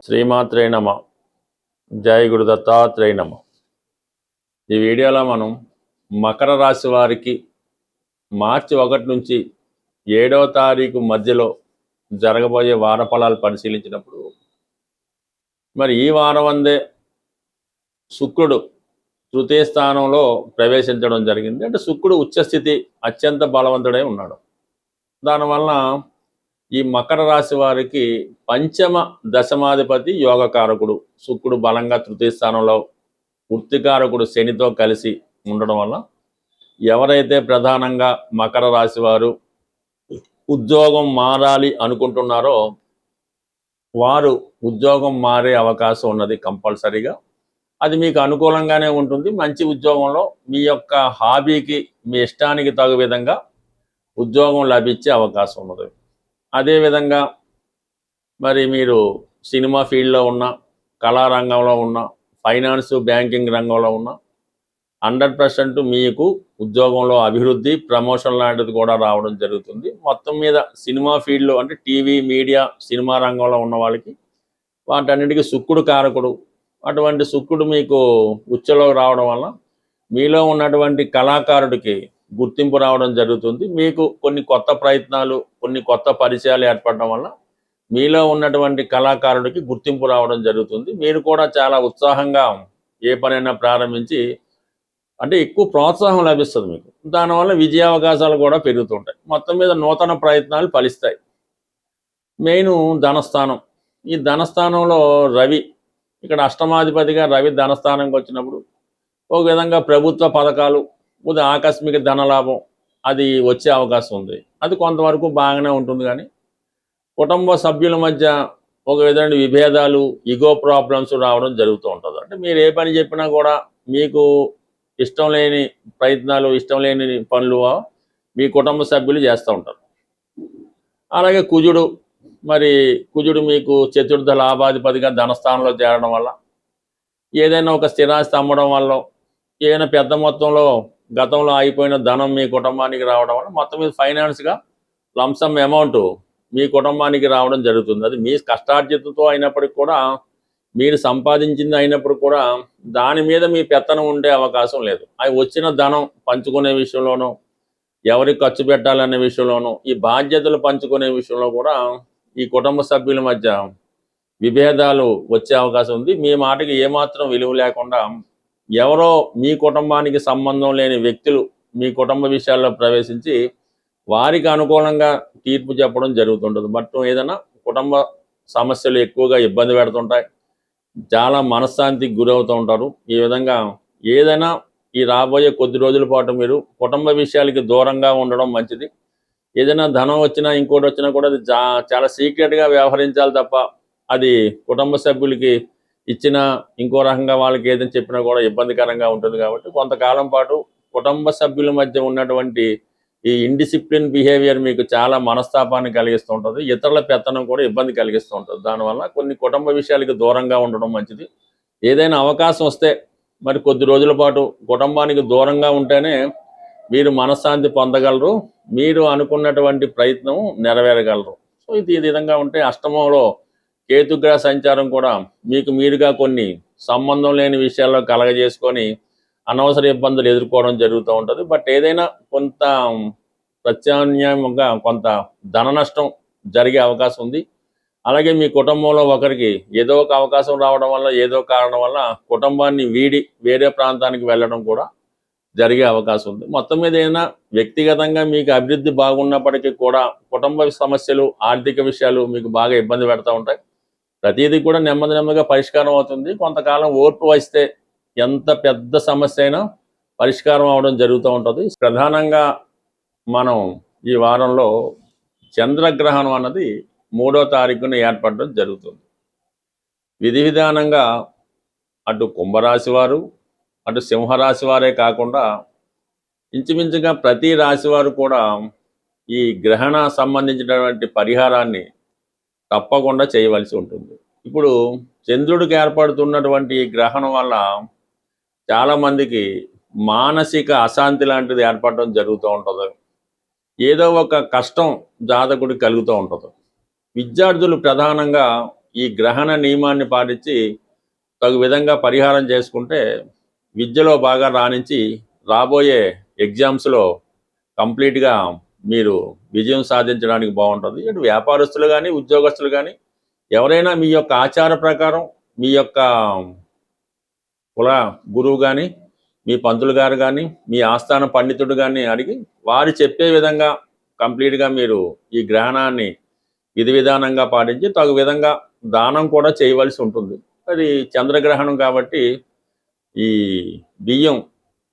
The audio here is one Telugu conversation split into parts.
శ్రీమాత్రే నమ. జై గురు దత్తాత్రేయ నమ. ఈ వీడియోలో మనం మకర రాశి వారికి మార్చి 1 నుంచి 7వ తారీఖు మధ్యలో జరగబోయే వార ఫలాలు పరిశీలించినప్పుడు మరి ఈ వారం అందే శుక్రుడు తృతీయ స్థానంలో ప్రవేశించడం జరిగింది. అంటే శుక్రుడు ఉచ్చస్థితి అత్యంత బలవంతుడై ఉన్నాడు. దానివల్ల ఈ మకర రాశి వారికి పంచమ దశమాధిపతి యోగకారకుడు శుక్రుడు బలంగా తృతీయ స్థానంలో, వృత్తికారకుడు శనితో కలిసి ఉండడం వల్ల ఎవరైతే ప్రధానంగా మకర రాశి వారు ఉద్యోగం మారాలి అనుకుంటున్నారో వారు ఉద్యోగం మారే అవకాశం ఉన్నది కంపల్సరీగా. అది మీకు అనుకూలంగానే ఉంటుంది. మంచి ఉద్యోగంలో మీ యొక్క హాబీకి, మీ ఇష్టానికి తగు విధంగా ఉద్యోగం లభించే అవకాశం ఉన్నది. అదేవిధంగా మరి మీరు సినిమా ఫీల్డ్లో ఉన్న, కళారంగంలో ఉన్న, ఫైనాన్స్ బ్యాంకింగ్ రంగంలో ఉన్న 100% మీకు ఉద్యోగంలో అభివృద్ధి, ప్రమోషన్ లాంటిది కూడా రావడం జరుగుతుంది. మొత్తం మీద సినిమా ఫీల్డ్లో అంటే టీవీ, మీడియా, సినిమా రంగంలో ఉన్న వాళ్ళకి వాటన్నిటికీ శుక్రుడు కారకుడు. అటువంటి శుక్రుడు మీకు ఉచ్చలోకి రావడం వల్ల మీలో ఉన్నటువంటి కళాకారుడికి గుర్తింపు రావడం జరుగుతుంది. మీకు కొన్ని కొత్త ప్రయత్నాలు, కొన్ని కొత్త పరిచయాలు ఏర్పడడం వల్ల మీలో ఉన్నటువంటి కళాకారుడికి గుర్తింపు రావడం జరుగుతుంది. మీరు కూడా చాలా ఉత్సాహంగా ఏ పనైనా ప్రారంభించి అంటే ఎక్కువ ప్రోత్సాహం లభిస్తుంది మీకు. దానివల్ల విజయావకాశాలు కూడా పెరుగుతుంటాయి. మొత్తం మీద నూతన ప్రయత్నాలు ఫలిస్తాయి. మెయిన్ ధనస్థానం. ఈ ధనస్థానంలో రవి, ఇక్కడ అష్టమాధిపతిగా రవి ధనస్థానంకి వచ్చినప్పుడు ఒక విధంగా ప్రభుత్వ పథకాలు, ఆకస్మిక ధనలాభం అది వచ్చే అవకాశం ఉంది. అది కొంతవరకు బాగానే ఉంటుంది. కానీ కుటుంబ సభ్యుల మధ్య ఒక విధమైన విభేదాలు, ఈగో ప్రాబ్లమ్స్ రావడం జరుగుతూ ఉంటుంది. అంటే మీరు ఏ పని చెప్పినా కూడా మీకు ఇష్టం లేని ప్రయత్నాలు, ఇష్టం లేని పనులు మీ కుటుంబ సభ్యులు చేస్తూ ఉంటారు. అలాగే కుజుడు మీకు చతుర్థ లాభాధిపతిగా ధనస్థానంలో చేరడం వల్ల ఏదైనా ఒక స్థిరాస్తి అమ్మడం వల్ల, ఏదైనా పెద్ద మొత్తంలో గతంలో అయిపోయిన ధనం మీ కుటుంబానికి రావడం వల్ల మొత్తం మీద ఫైనాన్స్గా లంసమ్ అమౌంట్ మీ కుటుంబానికి రావడం జరుగుతుంది. అది మీ కష్టార్జితంతో అయినప్పటికి కూడా, మీరు సంపాదించింది అయినప్పుడు కూడా దాని మీద మీ పెత్తనం ఉండే అవకాశం లేదు. అవి వచ్చిన ధనం పంచుకునే విషయంలోనూ, ఎవరికి ఖర్చు పెట్టాలనే విషయంలోనూ, ఈ బాధ్యతలు పంచుకునే విషయంలో కూడా ఈ కుటుంబ సభ్యుల మధ్య విభేదాలు వచ్చే అవకాశం ఉంది. మీ మాటకి ఏమాత్రం విలువ లేకుండా ఎవరో మీ కుటుంబానికి సంబంధం లేని వ్యక్తులు మీ కుటుంబ విషయాల్లో ప్రవేశించి వారికి అనుకూలంగా తీర్పు చెప్పడం జరుగుతుంటుంది. బట్ ఏదైనా కుటుంబ సమస్యలు ఎక్కువగా ఇబ్బంది పెడుతుంటాయి. చాలా మనశ్శాంతికి గురవుతూ ఉంటారు. ఈ విధంగా ఏదైనా ఈ రాబోయే కొద్ది రోజుల పాటు మీరు కుటుంబ విషయాలకి దూరంగా ఉండడం మంచిది. ఏదైనా ధనం వచ్చినా, ఇంకోటి వచ్చినా కూడా అది చాలా సీక్రెట్గా వ్యవహరించాలి తప్ప అది కుటుంబ సభ్యులకి ఇచ్చిన ఇంకో రకంగా వాళ్ళకి ఏదైనా చెప్పినా కూడా ఇబ్బందికరంగా ఉంటుంది. కాబట్టి కొంతకాలం పాటు కుటుంబ సభ్యుల మధ్య ఉన్నటువంటి ఈ ఇండిసిప్లిన్ బిహేవియర్ మీకు చాలా మనస్తాపాన్ని కలిగిస్తూ ఉంటుంది. ఇతరుల పెత్తనం కూడా ఇబ్బంది కలిగిస్తూ ఉంటుంది. దానివల్ల కొన్ని కుటుంబ విషయాలకి దూరంగా ఉండడం మంచిది. ఏదైనా అవకాశం వస్తే మరి కొద్ది రోజుల పాటు కుటుంబానికి దూరంగా ఉంటేనే మీరు మనశ్శాంతి పొందగలరు, మీరు అనుకున్నటువంటి ప్రయత్నం నెరవేరగలరు. సో ఈ విధంగా ఉంటే అష్టమంలో కేతుగ్రహ సంచారం కూడా మీకు మీరుగా కొన్ని సంబంధం లేని విషయాల్లో కలగజేసుకొని అనవసర ఇబ్బందులు ఎదుర్కోవడం జరుగుతూ ఉంటుంది. బట్ ఏదైనా కొంత ప్రత్యామ్నాయంగా కొంత ధన నష్టం జరిగే అవకాశం ఉంది. అలాగే మీ కుటుంబంలో ఒకరికి ఏదో ఒక అవకాశం రావడం వల్ల, ఏదో కారణం వల్ల కుటుంబాన్ని వీడి వేరే ప్రాంతానికి వెళ్ళడం కూడా జరిగే అవకాశం ఉంది. మొత్తం మీద ఏదైనా వ్యక్తిగతంగా మీకు అభివృద్ధి బాగున్నప్పటికీ కూడా కుటుంబ సమస్యలు, ఆర్థిక విషయాలు మీకు బాగా ఇబ్బంది పెడతా ఉంటాయి. ప్రతిదీ కూడా నెమ్మదిగా పరిష్కారం అవుతుంది. కొంతకాలం ఓర్పు వస్తే ఎంత పెద్ద సమస్య అయినా పరిష్కారం అవడం జరుగుతూ ఉంటుంది. ప్రధానంగా మనం ఈ వారంలో చంద్రగ్రహణం అన్నది 3వ తారీఖున ఏర్పడడం జరుగుతుంది. విధి విధానంగా అటు కుంభరాశి వారు, అటు సింహరాశి వారే కాకుండా ఇంచుమించుగా ప్రతి రాశి వారు కూడా ఈ గ్రహణ సంబంధించినటువంటి పరిహారాన్ని తప్పకుండా చేయవలసి ఉంటుంది. ఇప్పుడు చంద్రుడికి ఏర్పడుతున్నటువంటి ఈ గ్రహణం వల్ల చాలామందికి మానసిక అశాంతి లాంటిది ఏర్పడడం జరుగుతూ ఉంటుంది. ఏదో ఒక కష్టం జాతకుడికి కలుగుతూ ఉంటుంది. విద్యార్థులు ప్రధానంగా ఈ గ్రహణ నియమాన్ని పాటించి తగు విధంగా పరిహారం చేసుకుంటే విద్యలో బాగా రాణించి రాబోయే ఎగ్జామ్స్లో కంప్లీట్గా మీరు విజయం సాధించడానికి బాగుంటుంది. ఇటు వ్యాపారస్తులు కానీ ఉద్యోగస్తులు కానీ ఎవరైనా మీ యొక్క ఆచార ప్రకారం మీ యొక్క కుల గురువు కానీ మీ పంతులు గారు కానీ మీ ఆస్థాన పండితుడు కానీ అడిగి వారు చెప్పే విధంగా కంప్లీట్గా మీరు ఈ గ్రహణాన్ని విధి విధానంగా పాటించి తగు విధంగా దానం కూడా చేయవలసి ఉంటుంది. అది చంద్రగ్రహణం కాబట్టి ఈ బియ్యం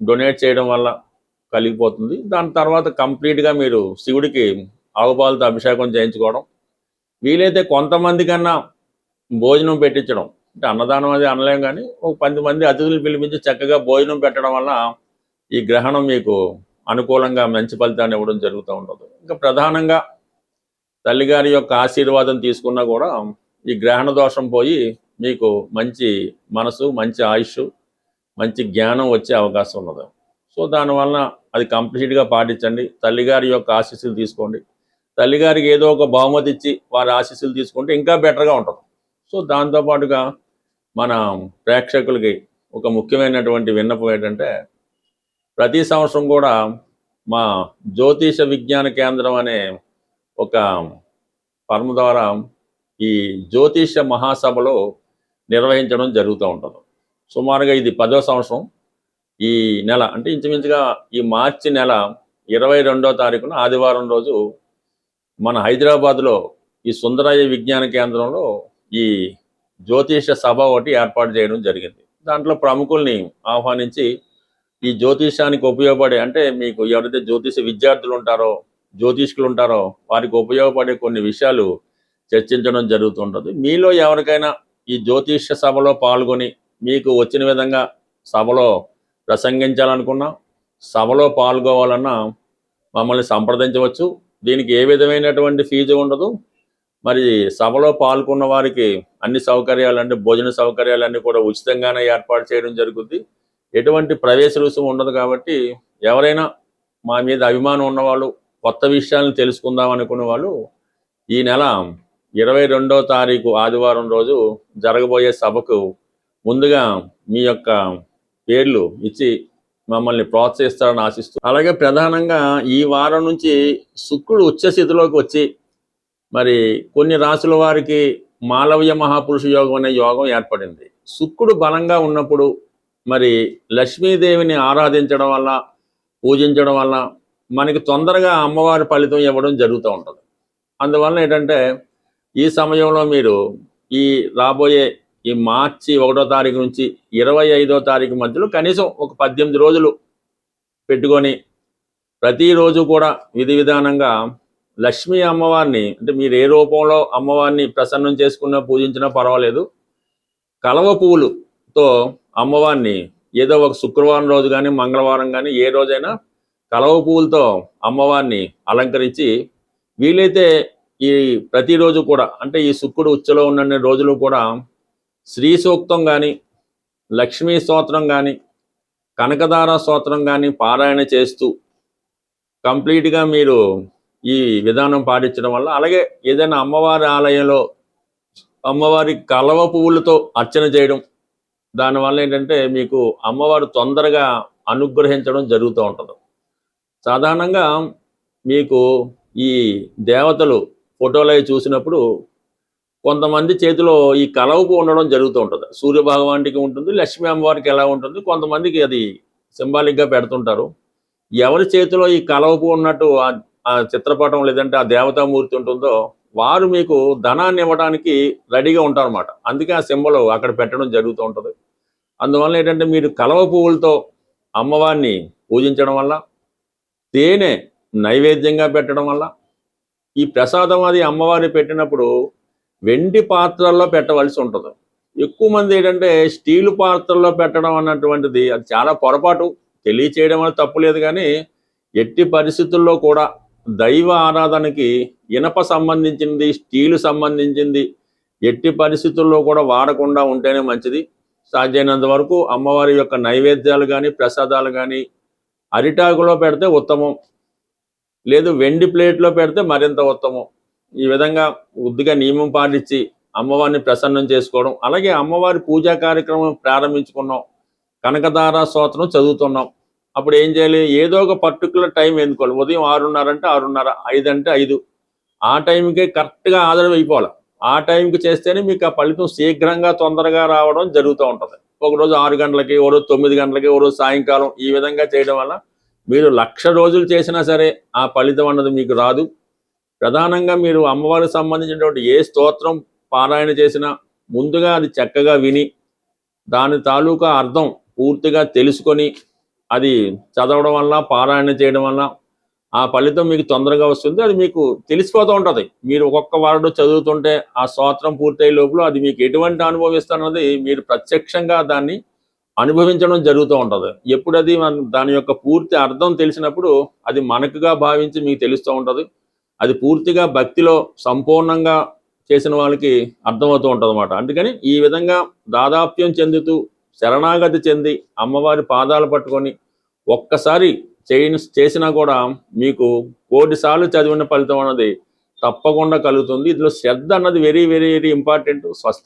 డొనేట్ చేయడం వల్ల కలిగిపోతుంది. దాని తర్వాత కంప్లీట్గా మీరు శివుడికి ఆవుపాలతో అభిషేకం చేయించుకోవడం, వీలైతే కొంతమంది కన్నా భోజనం పెట్టించడం, అంటే అన్నదానం అది అనలేం కానీ ఒక 10 మంది అతిథులు పిలిపించి చక్కగా భోజనం పెట్టడం వల్ల ఈ గ్రహణం మీకు అనుకూలంగా మంచి ఫలితాన్ని ఇవ్వడం జరుగుతూ ఉంటుంది. ఇంకా ప్రధానంగా తల్లిగారి యొక్క ఆశీర్వాదం తీసుకున్నా కూడా ఈ గ్రహణ దోషం పోయి మీకు మంచి మనసు, మంచి ఆయుష్, మంచి జ్ఞానం వచ్చే అవకాశం ఉన్నది. సో దానివల్ల అది కంప్లీట్గా పాటించండి. తల్లిగారి యొక్క ఆశీస్సులు తీసుకోండి. తల్లిగారికి ఏదో ఒక బహుమతి ఇచ్చి వారి ఆశీస్సులు తీసుకుంటే ఇంకా బెటర్గా ఉంటుంది. సో దాంతోపాటుగా మన ప్రేక్షకులకి ఒక ముఖ్యమైనటువంటి విన్నపం ఏంటంటే, ప్రతి సంవత్సరం కూడా మా జ్యోతిష విజ్ఞాన కేంద్రం అనే ఒక ఫర్మ్ ద్వారా ఈ జ్యోతిష మహాసభలో నిర్వహించడం జరుగుతూ ఉంటుంది. సుమారుగా ఇది 10వ సంవత్సరం. ఈ నెల అంటే ఇంచుమించుగా ఈ మార్చి నెల 22వ తారీఖున ఆదివారం రోజు మన హైదరాబాద్లో ఈ సుందరయ్య విజ్ఞాన కేంద్రంలో ఈ జ్యోతిష సభ ఒకటి ఏర్పాటు చేయడం జరిగింది. దాంట్లో ప్రముఖుల్ని ఆహ్వానించి ఈ జ్యోతిషానికి ఉపయోగపడే, అంటే మీకు ఎవరైతే జ్యోతిష విద్యార్థులు ఉంటారో, జ్యోతిష్కులు ఉంటారో వారికి ఉపయోగపడే కొన్ని విషయాలు చర్చించడం జరుగుతుంటుంది. మీలో ఎవరికైనా ఈ జ్యోతిష సభలో పాల్గొని మీకు వచ్చిన విధంగా సభలో ప్రసంగించాలనుకున్నా, సభలో పాల్గొవాలన్నా మమ్మల్ని సంప్రదించవచ్చు. దీనికి ఏ విధమైనటువంటి ఫీజు ఉండదు. మరి సభలో పాల్గొన్న వారికి అన్ని సౌకర్యాలు, అంటే భోజన సౌకర్యాలన్నీ కూడా ఉచితంగానే ఏర్పాటు చేయడం జరుగుతుంది. ఎటువంటి ప్రవేశ రుసుము ఉండదు. కాబట్టి ఎవరైనా మా మీద అభిమానం ఉన్నవాళ్ళు, కొత్త విషయాలను తెలుసుకుందాం అనుకునే వాళ్ళు ఈ నెల 22వ తారీఖు ఆదివారం రోజు జరగబోయే సభకు ముందుగా మీ యొక్క పేర్లు ఇచ్చి మమ్మల్ని ప్రోత్సహిస్తారని ఆశిస్తూ, అలాగే ప్రధానంగా ఈ వారం నుంచి శుక్రుడు ఉచ్చస్థితిలోకి వచ్చి మరి కొన్ని రాసుల వారికి మాలవ్య మహాపురుష యోగం అనే యోగం ఏర్పడింది. శుక్రుడు బలంగా ఉన్నప్పుడు మరి లక్ష్మీదేవిని ఆరాధించడం వల్ల, పూజించడం వల్ల మనకి తొందరగా అమ్మవారి ఫలితం ఇవ్వడం జరుగుతూ ఉంటుంది. అందువల్ల ఏంటంటే ఈ సమయంలో మీరు ఈ రాబోయే ఈ మార్చి 1వ తారీఖు నుంచి 25వ తారీఖు మధ్యలో కనీసం ఒక 18 రోజులు పెట్టుకొని ప్రతిరోజు కూడా విధి విధానంగా లక్ష్మీ అమ్మవారిని, అంటే మీరు ఏ రూపంలో అమ్మవారిని ప్రసన్నం చేసుకున్నా పూజించినా పర్వాలేదు, కలవ పువ్వులతో అమ్మవారిని ఏదో ఒక శుక్రవారం రోజు కానీ మంగళవారం కానీ ఏ రోజైనా కలవ పువ్వులతో అమ్మవారిని అలంకరించి వీలైతే ఈ ప్రతిరోజు కూడా, అంటే ఈ శుక్రుడు ఉచ్చలో ఉన్న రోజులు కూడా శ్రీ సూక్తం కానీ, లక్ష్మీ స్తోత్రం కానీ, కనకదార స్తోత్రం కానీ పారాయణ చేస్తూ కంప్లీట్గా మీరు ఈ విధానం పాటించడం వల్ల, అలాగే ఏదైనా అమ్మవారి ఆలయంలో అమ్మవారి కలవ పువ్వులతో అర్చన చేయడం, దానివల్ల ఏంటంటే మీకు అమ్మవారు తొందరగా అనుగ్రహించడం జరుగుతూ ఉంటుంది. సాధారణంగా మీకు ఈ దేవతలు ఫోటోలు చూసినప్పుడు కొంతమంది చేతిలో ఈ కలవ పువ్వు ఉండడం జరుగుతూ ఉంటుంది. సూర్య భగవానికి ఉంటుంది, లక్ష్మీ అమ్మవారికి ఎలా ఉంటుంది, కొంతమందికి అది సింబాలిక్గా పెడుతుంటారు. ఎవరి చేతిలో ఈ కలవ పువ్వు ఉన్నట్టు ఆ చిత్రపటం లేదంటే ఆ దేవతామూర్తి ఉంటుందో వారు మీకు ధనాన్ని ఇవ్వడానికి రెడీగా ఉంటారన్నమాట. అందుకే ఆ సింబల్ అక్కడ పెట్టడం జరుగుతూ ఉంటుంది. అందువల్ల ఏంటంటే మీరు కలవ పువ్వులతో అమ్మవారిని పూజించడం వల్ల, తేనె నైవేద్యంగా పెట్టడం వల్ల, ఈ ప్రసాదం అది అమ్మవారి పెట్టినప్పుడు వెండి పాత్రల్లో పెట్టవలసి ఉంటుంది. ఎక్కువ మంది ఏంటంటే స్టీలు పాత్రల్లో పెట్టడం అన్నటువంటిది అది చాలా పొరపాటు. తెలియచేయడం వల్ల తప్పు లేదు, కానీ ఎట్టి పరిస్థితుల్లో కూడా దైవ ఆరాధనకి ఇనప సంబంధించింది, స్టీలు సంబంధించింది ఎట్టి పరిస్థితుల్లో కూడా వాడకుండా ఉంటేనే మంచిది. సాధ్యమైనంత వరకు అమ్మవారి యొక్క నైవేద్యాలు కానీ ప్రసాదాలు కానీ అరిటాకులో పెడితే ఉత్తమం, లేదు వెండి ప్లేట్లో పెడితే మరింత ఉత్తమం. ఈ విధంగా కొద్దిగా నియమం పాటించి అమ్మవారిని ప్రసన్నం చేసుకోవడం, అలాగే అమ్మవారి పూజా కార్యక్రమం ప్రారంభించుకున్నాం, కనకదార స్తోత్రం చదువుతున్నాం. అప్పుడు ఏం చేయాలి? ఏదో ఒక పర్టికులర్ టైం ఎన్నుకోవాలి. ఉదయం 6:30 అంటే 6:30, 5 అంటే 5, ఆ టైంకే కరెక్ట్గా ఆదరణ అయిపోవాలి. ఆ టైంకి చేస్తేనే మీకు ఆ ఫలితం శీఘ్రంగా తొందరగా రావడం జరుగుతూ ఉంటుంది. ఒకరోజు 6 గంటలకి, ఓ రోజు 9 గంటలకి, ఓ రోజు సాయంకాలం, ఈ విధంగా చేయడం వల్ల మీరు 1,00,000 రోజులు చేసినా సరే ఆ ఫలితం అన్నది మీకు రాదు. ప్రధానంగా మీరు అమ్మవారికి సంబంధించినటువంటి ఏ స్తోత్రం పారాయణ చేసినా ముందుగా అది చక్కగా విని దాని తాలూకా అర్థం పూర్తిగా తెలుసుకొని అది చదవడం వల్ల, పారాయణ చేయడం వల్ల ఆ ఫలితం మీకు తొందరగా వస్తుంది. అది మీకు తెలిసిపోతూ ఉంటుంది. మీరు ఒక్కొక్క వాడు చదువుతుంటే ఆ స్తోత్రం పూర్తయ్యే లోపల అది మీకు ఎటువంటి అనుభవిస్తున్నది మీరు ప్రత్యక్షంగా దాన్ని అనుభవించడం జరుగుతూ ఉంటుంది. ఎప్పుడు అది దాని యొక్క పూర్తి అర్థం తెలిసినప్పుడు అది మనకుగా భావించి మీకు తెలుస్తూ ఉంటుంది. అది పూర్తిగా భక్తిలో సంపూర్ణంగా చేసిన వాళ్ళకి అర్థమవుతూ ఉంటుంది అన్నమాట. అందుకని ఈ విధంగా దాదాప్యం చెందుతూ శరణాగతి చెంది అమ్మవారి పాదాలు పట్టుకొని ఒక్కసారి చేసినా కూడా మీకు 1,000 సార్లు చదివిన ఫలితం అన్నది తప్పకుండా కలుగుతుంది. ఇందులో శ్రద్ధ అన్నది వెరీ వెరీ వెరీ ఇంపార్టెంట్. స్వస్తి.